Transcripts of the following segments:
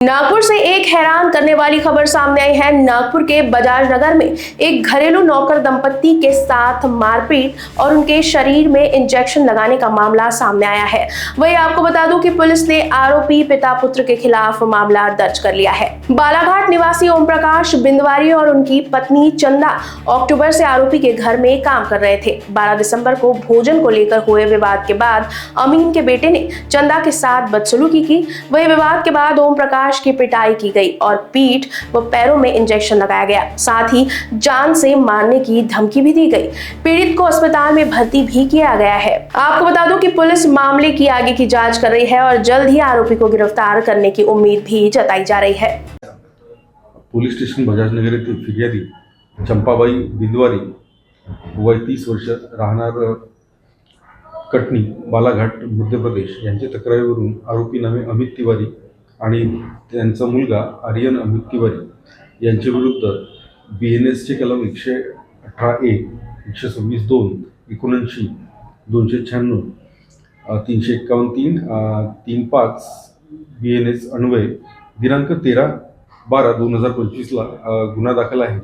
नागपुर से एक हैरान करने वाली खबर सामने आई है। नागपुर के बजाज नगर में एक घरेलू नौकर दंपत्ति के साथ मारपीट और उनके शरीर में इंजेक्शन लगाने का मामला सामने आया है। वही आपको बता दूं कि पुलिस ने आरोपी पिता पुत्र के खिलाफ मामला दर्ज कर लिया है। बालाघाट निवासी ओम प्रकाश बिंदवारी और उनकी पत्नी चंदा अक्टूबर से आरोपी के घर में काम कर रहे थे। 12 दिसंबर को भोजन को लेकर हुए विवाद के बाद अमीन के बेटे ने चंदा के साथ बदसलूकी की। वही विवाद के बाद ओम प्रकाश की पिटाई की गई और पीठ व पैरों में इंजेक्शन लगाया गया। साथ ही जान से मारने की धमकी भी दी गई। पीड़ित को अस्पताल में भर्ती भी किया गया है। आपको बता दूं कि पुलिस मामले की आगे की जांच कर रही है और जल्द ही आरोपी को गिरफ्तार करने की उम्मीद भी जताई जा रही है। पोलीस स्टेशन बजाजनगर येथील फिर्यादी चंपाबाई बिंदवारी वय 30 वर्ष राहणार कटनी बालाघाट मध्य प्रदेश यांच्या तक्रारीवरून आरोपी नामे अमित तिवारी आणि त्यांचा मुलगा आर्यन अमित तिवारी यांच्या विरुद्ध BNSचे कलम 118(1), 126(2), 79, 296, 351(3), 35 BNS अन्वये दिनांक 13/12/2025 ला गुन्हा दाखल आहे।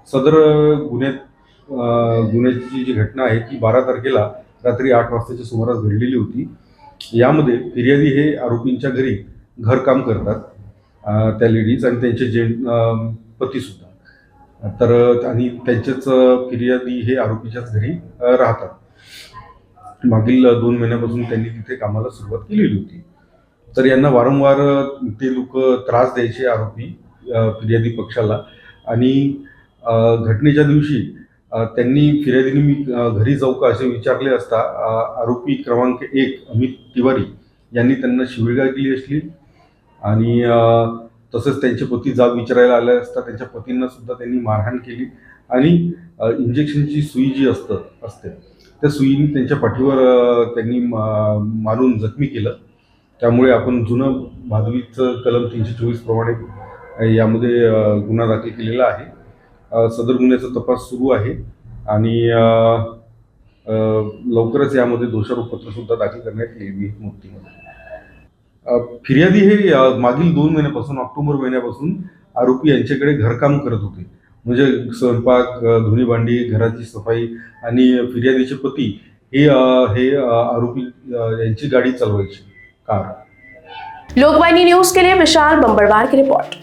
सदर गुन्ह्याची जी घटना आहे ती 12 तारखेला रात्री 8 वाजताच्या सुमारास घडलेली होती। यामध्ये फिर्यादी हे आरोपींच्या घरी घरकाम करतात, त्या लेडीज आणि त्यांचे पती सुद्धा, तर आणि त्यांचेच फिर्यादी हे आरोपीच्याच घरी राहतात। मागील 2 महिन्यापासून त्यांनी तिथे कामाला सुरुवात केलेली होती। तर यांना वारंवार ते लोक त्रास द्यायचे आरोपी फिर्यादी पक्षाला, आणि घटनेच्या दिवशी त्यांनी फिर्यादीने मी घरी जाऊ का असे विचारले असता आरोपी क्रमांक 1 अमित तिवारी यांनी त्यांना शिवीगाळ केली असली, आणि तसंच त्यांचे पती जाब विचारायला आले असता त्यांच्या पतींना सुद्धा त्यांनी मारहाण केली आणि इंजेक्शनची सुई जी असते त्या सुईने त्यांच्या पाठीवर त्यांनी मारून जखमी केलं। त्यामुळे आपण जुनं भादवीचं कलम 324 प्रमाणे यामध्ये गुन्हा दाखल केलेला आहे। सदर गुन्ह्याचा तपास सुरू आहे आणि लवकरच यामध्ये दोषारोपपत्र सुद्धा दाखल करण्यात येईल मूर्तीमध्ये। फिर्यादी हे मागील 2 महिन्यापासून ऑक्टोबर महिन्यापासून आरोपी यांच्याकडे घरकाम करत होते, म्हणजे स्वयंपाक, धुणी भांडी, घराची सफाई, आणि फिर्यादीचे पती हे आरोपी यांची गाडी चालवायची, कार। लोकवाहिनी न्यूज के लिए विशाल बंबरवार की रिपोर्ट।